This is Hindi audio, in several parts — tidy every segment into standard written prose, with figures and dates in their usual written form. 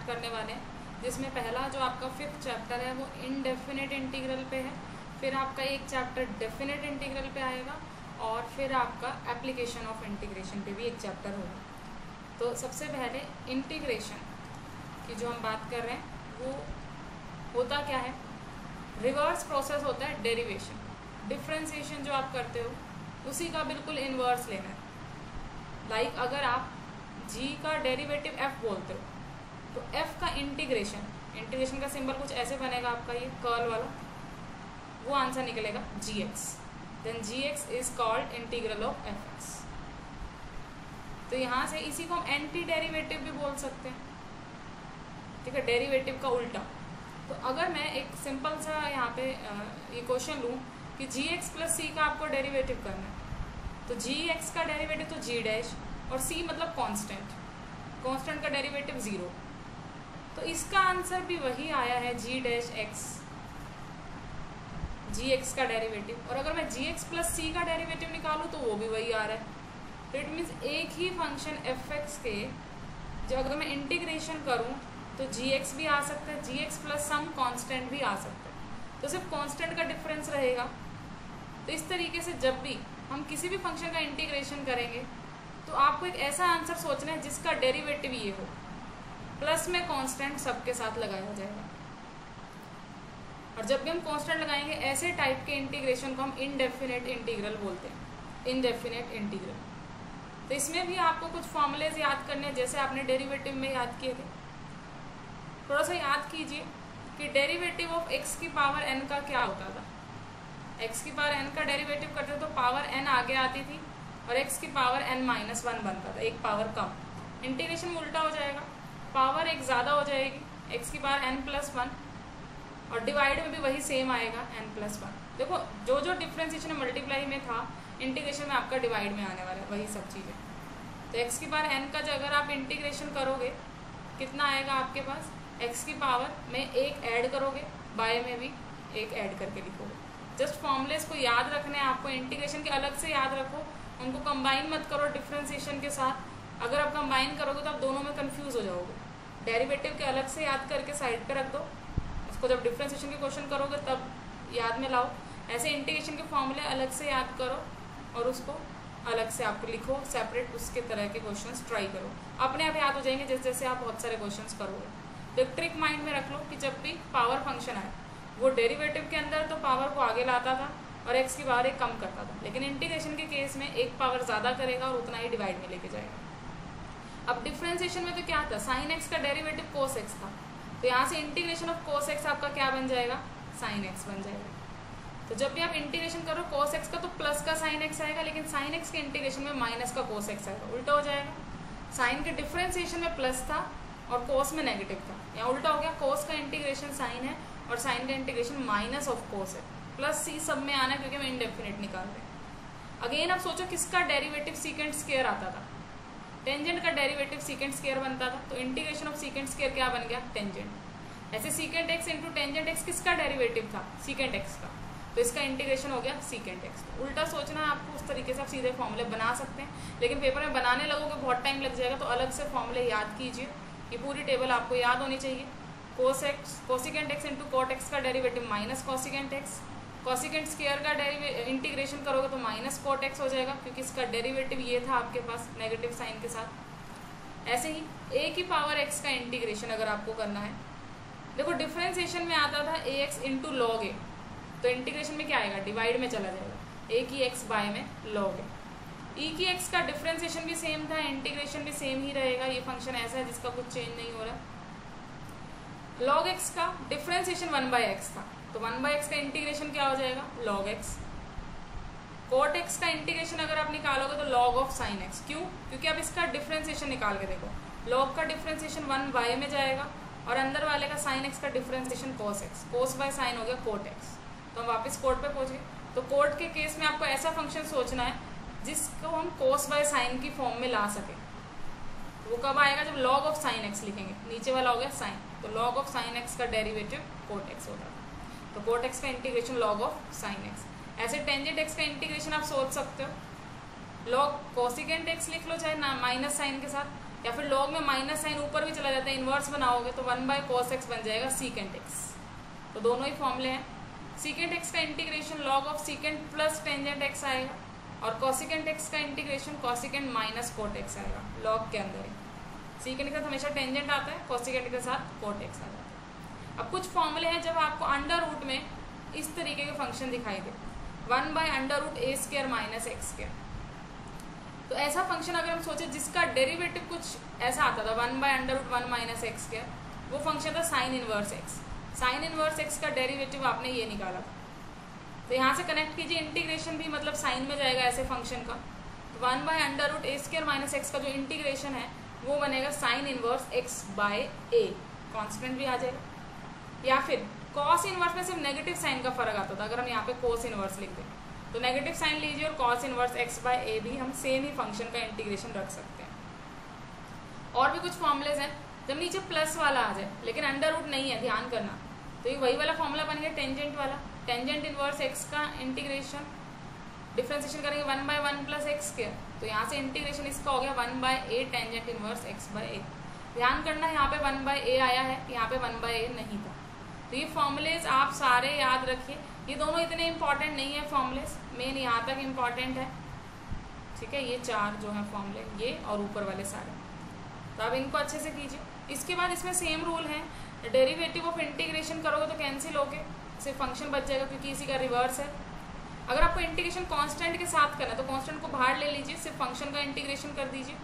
स्टार्ट करने वाले हैं, जिसमें पहला जो आपका 5th चैप्टर है वो इनडेफिनेट इंटीग्रल पे है, फिर आपका एक चैप्टर डेफिनेट इंटीग्रल पे आएगा, और फिर आपका एप्लीकेशन ऑफ इंटीग्रेशन पे भी एक चैप्टर होगा। तो सबसे पहले इंटीग्रेशन की जो हम बात कर रहे हैं वो होता क्या है, रिवर्स प्रोसेस होता है डेरिवेशन। डिफ्रेंसिएशन जो आप करते हो उसी का बिल्कुल इन्वर्स लेना है। लाइक अगर आप g का डेरिवेटिव f बोलते हो तो f का इंटीग्रेशन का सिंबल कुछ ऐसे बनेगा आपका, ये कर्ल वाला, वो आंसर निकलेगा gx। Then gx is called integral of fx। तो यहाँ से इसी को हम एंटी डेरिवेटिव भी बोल सकते हैं, ठीक है, डेरिवेटिव का उल्टा। तो अगर मैं एक सिंपल सा यहाँ पे ये क्वेश्चन लूँ कि gx प्लस c का आपको डेरिवेटिव करना है, तो gx का डेरिवेटिव तो g डैश और c मतलब कांस्टेंट का डेरिवेटिव 0, तो इसका आंसर भी वही आया है g डैश x, gx का डेरिवेटिव। और अगर मैं gx प्लस c का डेरिवेटिव निकालूँ तो वो भी वही आ रहा है। तो इट मीन्स एक ही फंक्शन fx के जो अगर मैं इंटीग्रेशन करूँ तो gx भी आ सकता है, gx प्लस सम कांस्टेंट भी आ सकता है, तो सिर्फ कांस्टेंट का डिफरेंस रहेगा। तो इस तरीके से जब भी हम किसी भी फंक्शन का इंटीग्रेशन करेंगे तो आपको एक ऐसा आंसर सोचना है जिसका डेरिवेटिव ये हो, प्लस में कांस्टेंट सबके साथ लगाया जाएगा। और जब भी हम कांस्टेंट लगाएंगे ऐसे टाइप के इंटीग्रेशन को हम इनडेफिनेट इंटीग्रल बोलते हैं, इनडेफिनेट इंटीग्रल। तो इसमें भी आपको कुछ फॉर्मूलेज याद करने हैं, जैसे आपने डेरिवेटिव में याद किए थे। थोड़ा सा याद कीजिए कि डेरिवेटिव ऑफ x की पावर n का क्या होता था। x की पावर n का डेरिवेटिव करते तो पावर n आगे आती थी और x की पावर n-1 बनता था, एक पावर कम। इंटीग्रेशन में उल्टा हो जाएगा, पावर एक ज़्यादा हो जाएगी, x की पावर n+1, और डिवाइड में भी वही सेम आएगा n+1। देखो जो जो डिफ्रेंसिएशन मल्टीप्लाई में था इंटीग्रेशन में आपका डिवाइड में आने वाला है वही सब चीज़ें। तो x की पावर n का जो अगर आप इंटीग्रेशन करोगे कितना आएगा आपके पास, x की पावर में एक ऐड करोगे, बाय में भी एक ऐड करके लिखोगे। जस्ट फॉर्मूलेस को याद रखने हैं आपको, इंटीग्रेशन के अलग से याद रखो, उनको कंबाइन मत करो डिफ्रेंसिएशन के साथ। अगर आप कंबाइन करोगे तो आप दोनों में कंफ्यूज हो जाओगे। डेरिवेटिव के अलग से याद करके साइड पे रख दो, उसको जब डिफ्रेंसिएशन के क्वेश्चन करोगे तब याद में लाओ। ऐसे इंटीग्रेशन के फॉर्मूले अलग से याद करो और उसको अलग से आपको लिखो, सेपरेट उसके तरह के क्वेश्चंस ट्राई करो, अपने आप याद हो जाएंगे जैसे जैसे आप बहुत सारे क्वेश्चंस करोगे। तो ट्रिक माइंड में रख लो कि जब भी पावर फंक्शन आए वो डेरिवेटिव के अंदर तो पावर को आगे लाता था और x की पावर एक कम करता था, लेकिन इंटीग्रेशन के केस में एक पावर ज़्यादा करेगा और उतना ही डिवाइड में लेके जाएगा। अब डिफ्रेंसिएशन में तो क्या था, साइन x का डेरिवेटिव कोस x था, तो यहाँ से इंटीग्रेशन ऑफ कोस x आपका क्या बन जाएगा, साइन x बन जाएगा। तो जब भी आप इंटीग्रेशन करो कोस x का तो प्लस का साइन x आएगा, लेकिन साइन x के इंटीग्रेशन में माइनस का कोस x आएगा, उल्टा हो जाएगा। साइन के डिफ्रेंसिएशन में प्लस था और कोस में नेगेटिव था, यहाँ उल्टा हो गया, कोस का इंटीग्रेशन साइन है और साइन का इंटीग्रेशन माइनस ऑफ कोस है, प्लस सी सब में आना है क्योंकि हम इनडेफिनेट निकाल रहे हैं। अगेन आप सोचो किसका डेरिवेटिव सीकेंट स्क्वायर आता था, टेंजेंट का डेरिवेटिव सीकेंट स्क्वायर बनता था, तो इंटीग्रेशन ऑफ सीकेंट स्क्वायर क्या बन गया, टेंजेंट। ऐसे secant x into tangent x किसका डेरिवेटिव था, सीकेंट एक्स का, तो इसका इंटीग्रेशन हो गया सीकेंट एक्स। उल्टा सोचना है आपको, उस तरीके से आप सीधे फॉर्मूले बना सकते हैं, लेकिन पेपर में बनाने लगोगे बहुत टाइम लग जाएगा, तो अलग से फॉर्मूले याद कीजिए। ये पूरी टेबल आपको याद होनी चाहिए। Cosecant X into cot X का derivative minus cosecant X, cosecant square का इंटीग्रेशन करोगे तो माइनस कॉट एक्स हो जाएगा क्योंकि इसका डेरिवेटिव ये था आपके पास नेगेटिव साइन के साथ। ऐसे ही ए की पावर एक्स का इंटीग्रेशन अगर आपको करना है, देखो डिफ्रेंसिएशन में आता था ए एक्स इंटू लॉग ए, तो इंटीग्रेशन में क्या आएगा, डिवाइड में चला जाएगा, ए की एक्स बाय में लॉग ए। ई की एक्स का डिफ्रेंसिएशन भी सेम था, इंटीग्रेशन भी सेम ही रहेगा, ये फंक्शन ऐसा है जिसका कुछ चेंज नहीं हो रहा। लॉग एक्स का डिफ्रेंसिएशन 1/x था, तो 1/x का इंटीग्रेशन क्या हो जाएगा, लॉग एक्स। कोट एक्स का इंटीग्रेशन अगर आप निकालोगे तो लॉग ऑफ साइन एक्स, क्यों, क्योंकि आप इसका डिफ्रेंसिएशन निकाल के देखो, लॉग का डिफ्रेंसिएशन 1 में जाएगा और अंदर वाले का साइन एक्स का differentiation cos x, cos by sine हो गया कोट एक्स। तो हम वापस कोट पे पहुंच गए। तो कोट के केस में आपको ऐसा फंक्शन सोचना है जिसको हम कोस बाय साइन की फॉर्म में ला सके। वो कब आएगा, जब लॉग ऑफ साइन एक्स लिखेंगे, नीचे वाला हो गया साइन, तो लॉग ऑफ साइन एक्स का डेरिवेटिव कोट एक्स होता है, तो कोट एक्स का integration log of sine x. ऐसे टेंजेंट एक्स का इंटीग्रेशन आप सोच सकते हो, लॉग कोसिकेंट एक्स लिख लो चाहे ना माइनस साइन के साथ, या फिर लॉग में माइनस साइन ऊपर भी चला जाता है, इन्वर्स बनाओगे तो 1/cos x बन जाएगा सीकेंट x। तो दोनों ही फॉर्मूले हैं। सीकेंट x का integration log of secant plus tangent x आएगा, और कॉसिकेंट x का integration cosecant minus cot x आएगा लॉग के अंदर ही। सीकेंट के साथ हमेशा टेंजेंट आता है, कॉसिकेंट के साथ कोट x आ जाता है। अब कुछ फॉर्मूले हैं जब आपको अंडर रूट में इस तरीके के फंक्शन दिखाई दे, 1/√a² माइनस x²। तो ऐसा फंक्शन अगर हम सोचे जिसका डेरिवेटिव कुछ ऐसा आता था 1/√1 माइनस x², वो फंक्शन था sine inverse x। Sine inverse x का डेरिवेटिव आपने ये निकाला था, तो यहाँ से कनेक्ट कीजिए, इंटीग्रेशन भी मतलब साइन में जाएगा ऐसे फंक्शन का। तो 1/√a² माइनस x का जो इंटीग्रेशन है वो बनेगा साइन इनवर्स x/a, कॉन्स्टेंट भी आ जाएगा। या फिर कॉस इनवर्स में सिर्फ नेगेटिव साइन का फर्क आता था, अगर हम यहाँ पे कोस इनवर्स लिख दें तो नेगेटिव साइन लीजिए और कॉस इनवर्स x/a भी हम सेम ही फंक्शन का इंटीग्रेशन रख सकते हैं। और भी कुछ फॉर्मुलेज हैं जब नीचे प्लस वाला आ जाए लेकिन अंडर रूट नहीं है, ध्यान करना, तो ये वही वाला फॉर्मूला बन गया टेंजेंट वाला। टेंजेंट इनवर्स x का इंटीग्रेशन डिफ्रेंसिएशन करेंगे 1/1 प्लस x², तो यहाँ से इंटीग्रेशन इसका हो गया 1/a टेंजेंट इनवर्स x/a। ध्यान करना यहाँ पे 1/a आया है, यहाँ पे 1/a नहीं था। तो ये फॉर्मूलेज आप सारे याद रखिए, ये दोनों इतने इंपॉर्टेंट नहीं है फॉर्मूलेज, मेन यहाँ तक इम्पॉर्टेंट है, ठीक है। ये चार जो है फॉर्मूले, ये और ऊपर वाले सारे, तो आप इनको अच्छे से कीजिए। इसके बाद इसमें सेम रूल है, डेरिवेटिव ऑफ इंटीग्रेशन करोगे तो कैंसिल होके सिर्फ फंक्शन बच जाएगा क्योंकि इसी का रिवर्स है। अगर आपको इंटीग्रेशन कांस्टेंट के साथ करना है तो कांस्टेंट को बाहर ले लीजिए, सिर्फ फंक्शन का इंटीग्रेशन कर दीजिए।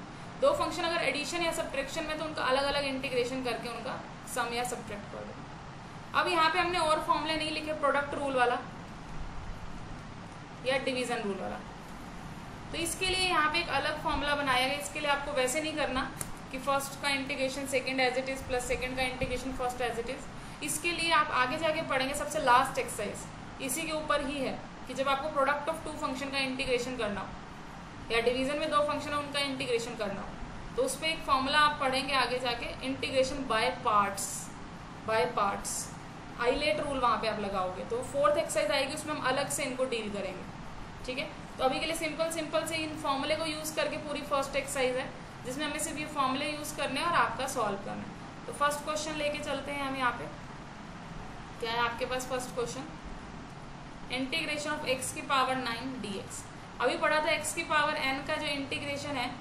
दो फंक्शन अगर एडिशन या सब्ट्रैक्शन में तो उनका अलग अलग इंटीग्रेशन करके उनका सम या सब्ट्रैक्ट कर दो। अब यहाँ पे हमने और फॉर्मूले नहीं लिखे, प्रोडक्ट रूल वाला या डिवीजन रूल वाला, तो इसके लिए यहाँ पे एक अलग फॉर्मूला बनाया गया। इसके लिए आपको वैसे नहीं करना कि फर्स्ट का integration second as it is plus second का integration first as it is. इसके लिए आप आगे जाके पढ़ेंगे, सबसे लास्ट एक्सरसाइज इसी के ऊपर ही है कि जब आपको प्रोडक्ट ऑफ टू फंक्शन का इंटीग्रेशन करना हो या डिवीजन में दो फंक्शन है उनका इंटीग्रेशन करना हो, तो उस पर एक फॉर्मूला आप पढ़ेंगे आगे जाके, integration by parts. ILATE rule वहाँ पे आप लगाओगे तो फोर्थ एक्सरसाइज आएगी, उसमें हम अलग से इनको डील करेंगे, ठीक है। तो अभी के लिए सिंपल से इन फॉर्मूले को यूज़ करके पूरी फर्स्ट एक्सरसाइज है जिसमें हमें सिर्फ ये फॉर्मूले यूज़ करने हैं और आपका सॉल्व करना है। तो फर्स्ट क्वेश्चन लेके चलते हैं हम। यहाँ पे क्या है आपके पास first question, integration of x⁹ dx। अभी पढ़ा था x⁴n का जो इंटीग्रेशन है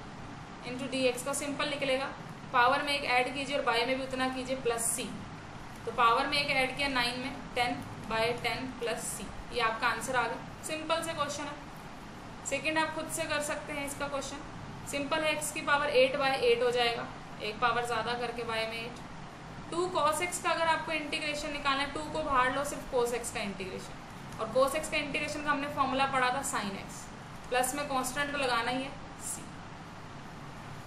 इंटू dx का सिंपल निकलेगा, पावर में एक ऐड कीजिए और बाय में भी उतना कीजिए प्लस c। तो पावर में एक ऐड किया 9 में 10/10 प्लस c, ये आपका आंसर आ गया। सिंपल से क्वेश्चन है। सेकंड आप खुद से कर सकते हैं इसका क्वेश्चन, सिंपल है, x⁴8/8 हो जाएगा, एक पावर ज़्यादा करके y में 8। 2 cos x का अगर आपको इंटीग्रेशन निकालना है, 2 को बाहर लो, सिर्फ cos x का इंटीग्रेशन, और cos x का इंटीग्रेशन का हमने फॉर्मूला पढ़ा था sin x, प्लस में कांस्टेंट तो लगाना ही है c।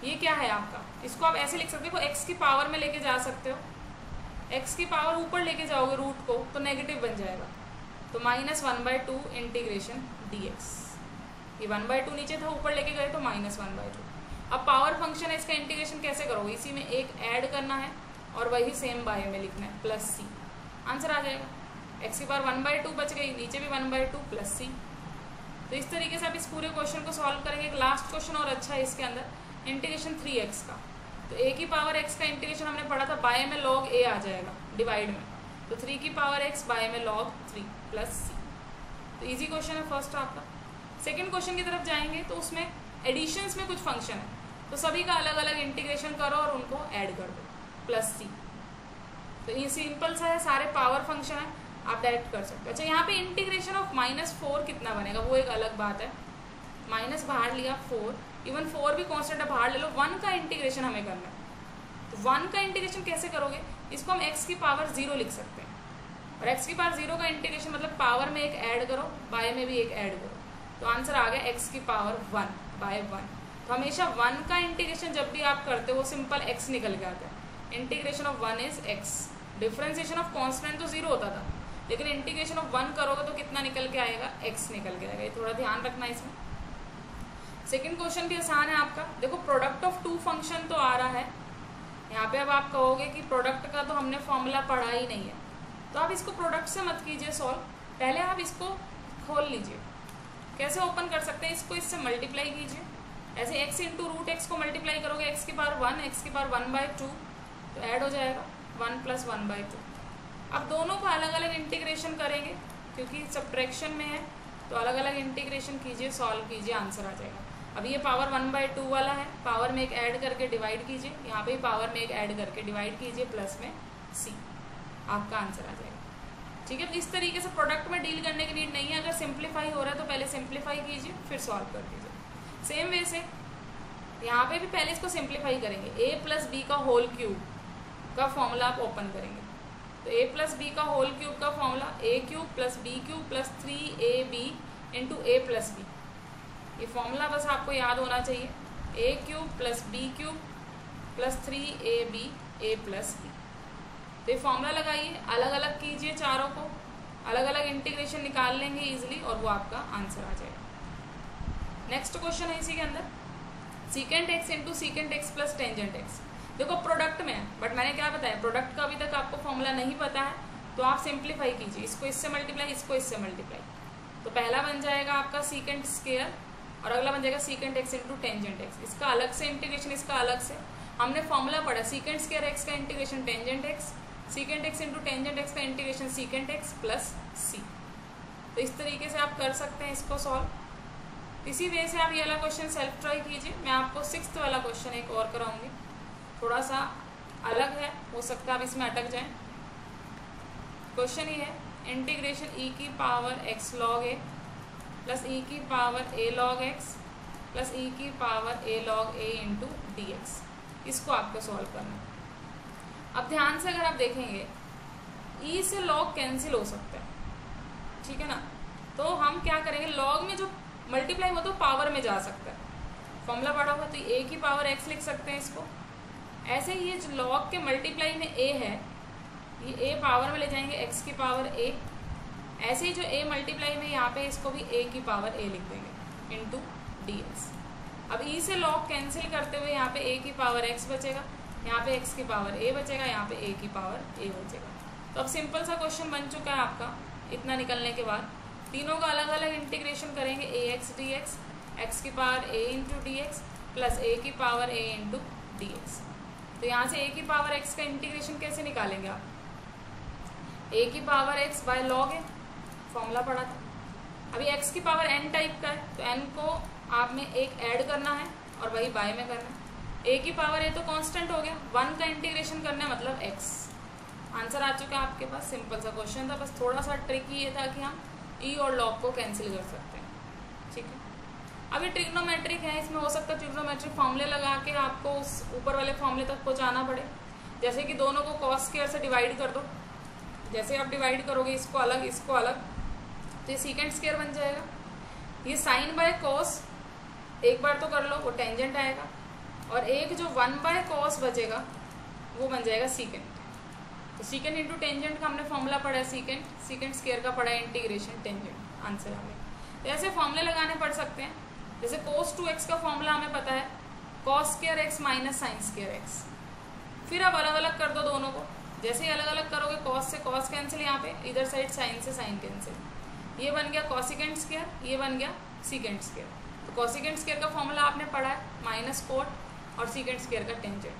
ये क्या है आपका, इसको आप ऐसे लिख सकते हो, x की पावर में लेके जा सकते हो, x की पावर ऊपर लेके जाओगे रूट को तो नेगेटिव बन जाएगा, तो -1/2 इंटीग्रेशन dx। ये 1/2 नीचे था, ऊपर लेके गए तो -1/2। अब पावर फंक्शन है, इसका इंटीग्रेशन कैसे करोगे, इसी में एक ऐड करना है और वही सेम बाय में लिखना है प्लस c, आंसर आ जाएगा। x⁴ 1/2 बच गई, नीचे भी 1/2 प्लस c। तो इस तरीके से आप इस पूरे क्वेश्चन को सॉल्व करेंगे। एक लास्ट क्वेश्चन और अच्छा है इसके अंदर, इंटीग्रेशन 3x का। तो a की पावर x का इंटीग्रेशन हमने पढ़ा था, बाय में log a आ जाएगा डिवाइड में, तो 3 की पावर x बाय में log 3 प्लस c। तो इजी क्वेश्चन है फर्स्ट आपका। सेकंड क्वेश्चन की तरफ जाएंगे तो उसमें एडिशंस में कुछ फंक्शन है तो सभी का अलग अलग इंटीग्रेशन करो और उनको ऐड कर दो प्लस c। तो ये सिंपल सा है, सारे पावर फंक्शन है, आप डायरेक्ट कर सकते हो। अच्छा, यहाँ पे इंटीग्रेशन ऑफ -4 कितना बनेगा वो एक अलग बात है, माइनस बाहर लिया 4, इवन 4 भी कांस्टेंट है, बाहर ले लो, 1 का इंटीग्रेशन हमें करना है। तो 1 का इंटीग्रेशन कैसे करोगे, इसको हम x⁴0 लिख सकते हैं, और x⁴0 का इंटीग्रेशन मतलब पावर में एक ऐड करो, बाय में भी एक ऐड करो, तो आंसर आ गया x⁴1/1। तो हमेशा 1 का इंटीग्रेशन जब भी आप करते हो वो सिंपल x निकल के आता है, integration of 1 is x। Differentiation of constant तो 0 होता था, लेकिन इंटीग्रेशन ऑफ 1 करोगे तो कितना निकल के आएगा, x निकल के आएगा। ये थोड़ा ध्यान रखना इसमें। सेकंड क्वेश्चन भी आसान है आपका, देखो प्रोडक्ट ऑफ टू फंक्शन तो आ रहा है यहाँ पे। अब आप कहोगे कि प्रोडक्ट का तो हमने फॉर्मूला पढ़ा ही नहीं है, तो आप इसको प्रोडक्ट से मत कीजिए सॉल्व, पहले आप इसको खोल लीजिए। कैसे ओपन कर सकते हैं, इसको इससे मल्टीप्लाई कीजिए, ऐसे x इंटू रूट एक्स को मल्टीप्लाई करोगे x की पावर 1, x की पावर 1/2, तो ऐड हो जाएगा 1 + 1/2। अब दोनों को अलग अलग इंटीग्रेशन करेंगे, क्योंकि सब्ट्रैक्शन में है तो अलग अलग इंटीग्रेशन कीजिए, सॉल्व कीजिए, आंसर आ जाएगा। अब ये पावर 1/2 वाला है, पावर में एक ऐड करके डिवाइड कीजिए, यहाँ पे पावर में एक ऐड करके डिवाइड कीजिए, प्लस में c, आपका आंसर आ जाएगा। ठीक है, तो इस तरीके से प्रोडक्ट में डील करने की नीड नहीं है। अगर सिंप्लीफाई हो रहा है तो पहले सिंप्लीफाई कीजिए, फिर सॉल्व कर दीजिए। सेम वे से यहाँ पे भी पहले इसको सिंप्लीफाई करेंगे। a + b का होल क्यूब का फॉर्मूला आप ओपन करेंगे, तो a + b का होल क्यूब का formula a³ + b³ + 3ab × a + b। ये फॉर्मूला बस आपको याद होना चाहिए, a³ + b³ + 3ab a + b। तो ये फॉर्मूला लगाइए, अलग अलग कीजिए, चारों को अलग अलग इंटीग्रेशन निकाल लेंगे इजीली, और वो आपका आंसर आ जाएगा। नेक्स्ट क्वेश्चन है इसी के अंदर, secant x × secant x + tangent x। देखो प्रोडक्ट में है, बट मैंने क्या बताया, प्रोडक्ट का अभी तक आपको फॉर्मूला नहीं पता है, तो आप सिंप्लीफाई कीजिए, इसको इससे मल्टीप्लाई, इसको इससे मल्टीप्लाई। तो पहला बन जाएगा आपका secant स्क्वायर और अगला बन जाएगा secant x × tangent x। इसका अलग से इंटीग्रेशन, इसका अलग से। हमने फॉर्मूला पढ़ा secant स्क्वायर x का integration tangent x, secant x × tangent x का इंटीग्रेशन secant x + c। तो इस तरीके से आप कर सकते हैं इसको सॉल्व। इसी वे से आप ये वाला क्वेश्चन सेल्फ ट्राई कीजिए। मैं आपको 6th वाला क्वेश्चन एक और कराऊंगी, थोड़ा सा अलग है, हो सकता है आप इसमें अटक जाएं। क्वेश्चन ये है, integration e⁻x log a + e⁻a log x + e⁻a log a × dx। इसको आपको सॉल्व करना है। अब ध्यान से अगर आप देखेंगे, e से log कैंसिल हो सकता है, ठीक है ना, तो हम क्या करेंगे, log में जो मल्टीप्लाई हो तो पावर में जा सकता है, फॉर्मूला पढ़ा हुआ, तो a की पावर x लिख सकते हैं इसको। ऐसे ही ये जो log के मल्टीप्लाई में a है, ये a पावर में ले जाएंगे x की पावर a। ऐसे ही जो a मल्टीप्लाई में यहाँ पे, इसको भी a की पावर a लिख देंगे × dx। अब e से log कैंसिल करते हुए यहाँ पे a की पावर x बचेगा, यहाँ पे x की पावर a बचेगा, यहाँ पे a की पावर a बचेगा। तो अब सिंपल सा क्वेश्चन बन चुका है आपका। इतना निकलने के बाद तीनों का अलग अलग इंटीग्रेशन करेंगे, ax dx, x की पावर a × dx + a की पावर a × dx। तो यहाँ से a की पावर x का इंटीग्रेशन कैसे निकालेंगे आप, a की power x by log a, formula पढ़ा था। अभी x की पावर n टाइप का है, तो n को आप में एक ऐड करना है और वही बाय में करना है। a की पावर a तो कांस्टेंट हो गया, 1 का इंटीग्रेशन करना है मतलब x। आंसर आ चुका है आपके पास। सिंपल सा क्वेश्चन था, बस थोड़ा सा ट्रिकी ये था कि हम e और log को कैंसिल कर सकते हैं, ठीक है। अभी ट्रिग्नोमेट्रिक है, इसमें हो सकता है ट्रिग्नोमेट्रिक फॉर्मूले लगा के आपको उस ऊपर वाले फॉर्मूले तक पहुंचाना पड़े। जैसे कि दोनों को cos स्क्वायर से डिवाइड कर दो, जैसे आप डिवाइड करोगे इसको अलग इसको अलग, तो ये secant स्क्वायर बन जाएगा। ये sin बाय cos एक बार तो कर लो, वो टेंजेंट आएगा, और एक जो 1/cos बचेगा वो बन जाएगा secant। तो secant × टेंजेंट का हमने फॉर्मूला पढ़ा है, secant स्क्वायर का पढ़ा है इंटीग्रेशन टेंजेंट, आंसर आ गया। तो ऐसे फॉर्मूले लगाने पड़ सकते हैं। जैसे cos 2x का फॉर्मूला हमें पता है, cos square x - sin square x। फिर आप अलग अलग कर दो दोनों को, जैसे ही अलग अलग करोगे cos से cos कैंसिल, यहाँ पे इधर साइड sin से sin कैंसिल, ये बन गया cosecant स्क्वायर, ये बन गया secant स्क्वायर। तो cosecant स्क्वायर का फॉर्मूला आपने पढ़ा है -cot और secant स्क्वायर का टेंजेंट।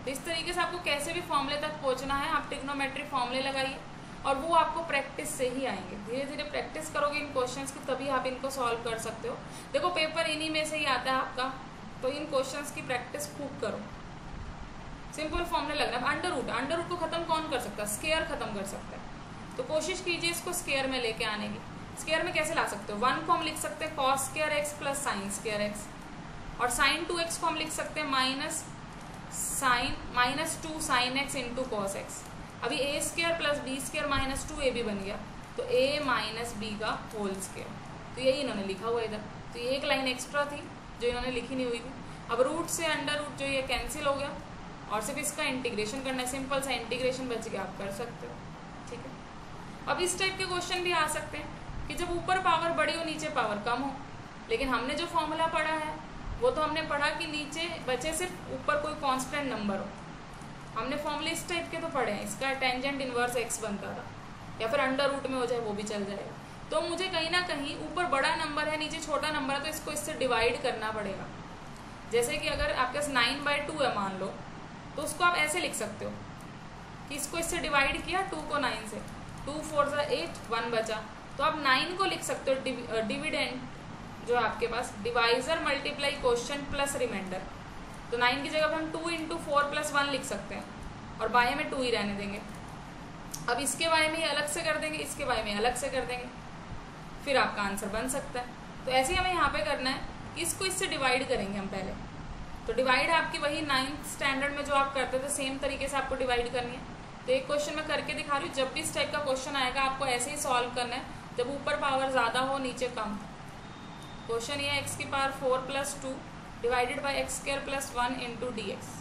तो इस तरीके से आपको कैसे भी फॉर्मूले तक पहुंचना है, आप ट्रिग्नोमेट्रिक फॉर्मूले लगाइए, और वो आपको प्रैक्टिस से ही आएंगे। धीरे धीरे प्रैक्टिस करोगे इन क्वेश्चंस की, तभी आप इनको सॉल्व कर सकते हो। देखो पेपर इन्हीं में से ही आता है आपका, तो इन क्वेश्चंस की प्रैक्टिस खूब करो। सिंपल फॉर्मूले लग रहा है। अंडर रूट को खत्म कौन कर सकता है, स्क्वायर खत्म कर सकता है। तो कोशिश कीजिए इसको स्क्वायर में लेके आने की। स्क्वायर में कैसे ला सकते हो, 1 को हम लिख सकते हैं cos square x + sin square x, और sin 2x को हम लिख सकते हैं -2 sin x × cos x। अभी a² + b² - 2ab बन गया, तो a - b का होल स्क्वायर। तो यही इन्होंने लिखा हुआ इधर, तो ये एक लाइन एक्स्ट्रा थी जो इन्होंने लिखी नहीं हुई थी। अब रूट से अंडर रूट जो ये कैंसिल हो गया, और सिर्फ इसका इंटीग्रेशन करना है, सिंपल सा इंटीग्रेशन बच गया, आप कर सकते हो, ठीक है। अब इस टाइप के क्वेश्चन भी आ सकते हैं कि जब ऊपर पावर बड़ी हो नीचे पावर कम हो, लेकिन हमने जो फॉर्मूला पढ़ा है वो तो हमने पढ़ा कि नीचे बचे सिर्फ, ऊपर कोई कांस्टेंट नंबर हो। हमने फॉर्मूले इस टाइप के तो पढ़े हैं, इसका टेंजेंट इनवर्स x बनता था, या फिर अंडर रूट में हो जाए वो भी चल जाएगा। तो मुझे कहीं ना कहीं ऊपर बड़ा नंबर है नीचे छोटा नंबर है, तो इसको इससे डिवाइड करना पड़ेगा। जैसे कि अगर आपके पास 9/2 है मान लो, तो उसको आप ऐसे लिख सकते हो कि इसको इससे डिवाइड किया 2 को 9 से, 2 4 ज़ा 8, 1 बचा, तो आप 9 को लिख सकते हो डिविडेंड जो आपके पास divisor multiply question plus remainder. तो 9 की जगह पर हम 2 × 4 + 1 लिख सकते हैं और बाय में 2 ही रहने देंगे। अब इसके बाय में अलग से कर देंगे, इसके बाय में अलग से कर देंगे, फिर आपका आंसर बन सकता है। तो ऐसे ही हमें यहाँ पे करना है कि इसको इससे डिवाइड करेंगे हम पहले। तो डिवाइड आपकी वही 9th स्टैंडर्ड में जो आप करते थे सेम तरीके से आपको डिवाइड करनी है। तो एक क्वेश्चन मैं करके दिखा रही हूँ, जब भी इस टाइप का क्वेश्चन आएगा आपको ऐसे ही सॉल्व करना है, जब ऊपर पावर ज़्यादा हो नीचे कम। क्वेश्चन ये x⁴ + 2 divided by x² + 1 × dx।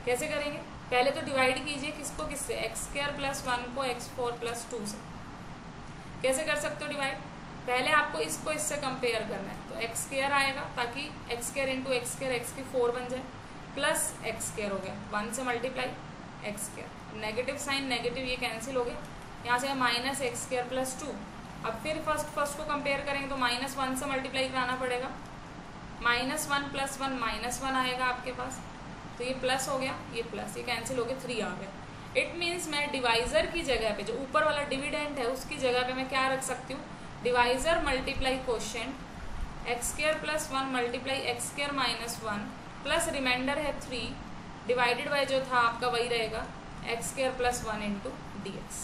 कैसे करेंगे? पहले तो डिवाइड कीजिए किसको किससे, x² + 1 को x4 + 2 से। कैसे कर सकते हो डिवाइड? पहले आपको इसको इससे कंपेयर करना है, तो x² आएगा ताकि x² × x² x⁴ बन जाए, प्लस x² हो गया, 1 से multiply x², negative sign negative ये कैंसिल हो गया, यहाँ से -x² + 2। अब फिर फर्स्ट को कंपेयर करेंगे तो -1 से मल्टीप्लाई कराना पड़ेगा, -1 + 1 -1 आएगा आपके पास, तो ये प्लस हो गया, ये प्लस, ये कैंसिल हो गया, 3 आ गया। इट मीन्स मैं डिवाइजर की जगह पे जो ऊपर वाला डिविडेंड है उसकी जगह पे मैं क्या रख सकती हूँ, divisor multiply quotient x² + 1 multiply x² - 1 plus remainder है 3 डिवाइडेड बाय जो था आपका वही रहेगा x² + 1 × dx।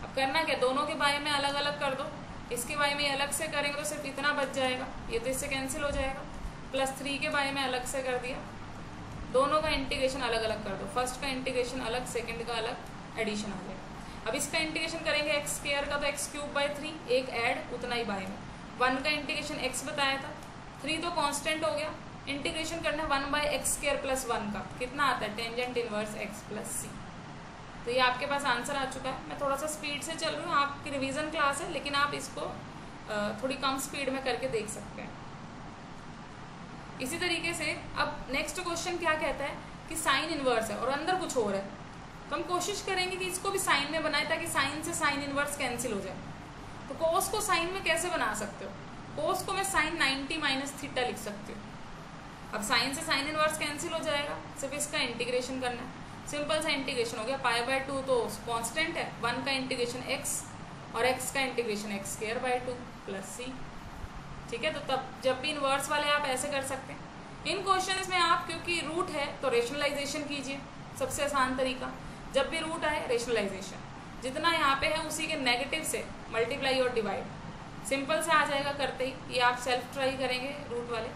अब करना क्या, दोनों के बारे में अलग अलग कर दो, इसके बारे में अलग से करेंगे तो सिर्फ इतना बच जाएगा, ये तो इससे कैंसिल हो जाएगा, +3 के बारे में अलग से कर दिया, दोनों का इंटीग्रेशन अलग अलग कर दो, फर्स्ट का इंटीग्रेशन अलग, सेकंड का अलग, एडिशन आ जाएगा। अब इसका इंटीग्रेशन करेंगे x² का, तो x³ / 3 एक ऐड उतना ही बाय में, 1 का इंटीग्रेशन x बताया था, 3 तो कांस्टेंट हो गया, इंटीग्रेशन करना है 1/x² + 1 का, कितना आता है, टेंजेंट इनवर्स x + c। तो ये आपके पास आंसर आ चुका है। मैं थोड़ा सा स्पीड से चल रही हूँ, आपकी रिवीजन क्लास है, लेकिन आप इसको थोड़ी कम स्पीड में करके देख सकते हैं। इसी तरीके से अब नेक्स्ट क्वेश्चन क्या कहता है कि साइन इनवर्स है और अंदर कुछ और है, तो हम कोशिश करेंगे कि इसको भी साइन में बनाए ताकि साइन से साइन इनवर्स कैंसिल हो जाए। तो कोस को साइन में कैसे बना सकते हो, कोस को मैं sin 90 - थीटा लिख सकती हूँ। अब साइन से साइन इनवर्स कैंसिल हो जाएगा, सिर्फ इसका इंटीग्रेशन करना है, सिंपल सा इंटीग्रेशन हो गया, π/2 तो कांस्टेंट है, 1 का इंटीग्रेशन x और x का इंटीग्रेशन x² / 2 + c। ठीक है, तो तब जब भी इनवर्स वाले आप ऐसे कर सकते हैं। इन क्वेश्चंस में आप क्योंकि रूट है तो रेशनलाइजेशन कीजिए, सबसे आसान तरीका, जब भी रूट आए रेशनलाइजेशन, जितना यहाँ पे है उसी के नेगेटिव से मल्टीप्लाई और डिवाइड, सिंपल से आ जाएगा करते ही, ये आप सेल्फ ट्राई करेंगे रूट वाले।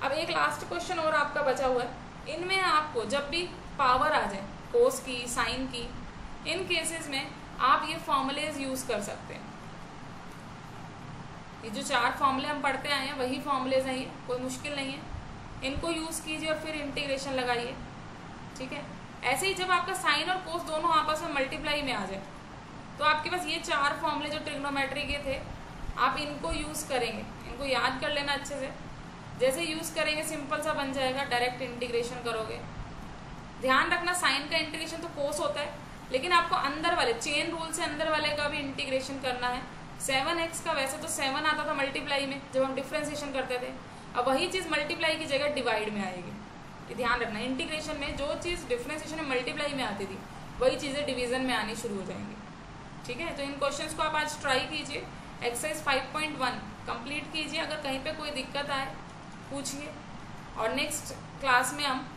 अब एक लास्ट क्वेश्चन और आपका बचा हुआ है, इनमें आपको जब भी पावर आ जाए कोस की साइन की, इन केसेस में आप ये फॉर्मूलेज यूज कर सकते हैं। ये जो 4 फॉर्मूले हम पढ़ते आए हैं वही फॉर्मूलेज हैं, ये कोई मुश्किल नहीं है, इनको यूज कीजिए और फिर इंटीग्रेशन लगाइए। ठीक है, ऐसे ही जब आपका साइन और कोस दोनों आपस में मल्टीप्लाई में आ जाए तो आपके पास ये 4 फॉर्मूले जो ट्रिग्नोमेट्री के थे आप इनको यूज करेंगे, इनको याद कर लेना अच्छे से। जैसे यूज करेंगे सिंपल सा बन जाएगा, डायरेक्ट इंटीग्रेशन करोगे। ध्यान रखना साइन का इंटीग्रेशन तो कोस होता है, लेकिन आपको अंदर वाले चेन रूल से अंदर वाले का भी इंटीग्रेशन करना है। 7x का वैसे तो 7 आता था मल्टीप्लाई में जब हम डिफ्रेंसिएशन करते थे, अब वही चीज मल्टीप्लाई की जगह डिवाइड में आएगी। ये ध्यान रखना, इंटीग्रेशन में जो चीज डिफ्रेंसिएशन में मल्टीप्लाई में आती थी वही चीजें डिवीजन में आनी शुरू हो जाएंगी। ठीक है, तो इन क्वेश्चंस को आप आज ट्राई कीजिए, एक्सरसाइज 5.1 कंप्लीट कीजिए, अगर कहीं पे कोई दिक्कत आए पूछिए, और नेक्स्ट क्लास में हम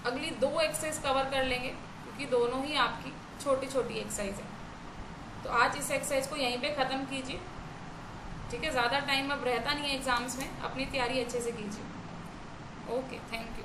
अगली 2 एक्सरसाइज कवर कर लेंगे क्योंकि दोनों ही आपकी छोटी छोटी एक्सरसाइज है। तो आज इस एक्सरसाइज को यहीं पे ख़त्म कीजिए। ठीक है, ज़्यादा टाइम अब रहता नहीं है एग्जाम्स में, अपनी तैयारी अच्छे से कीजिए। Okay, thank you.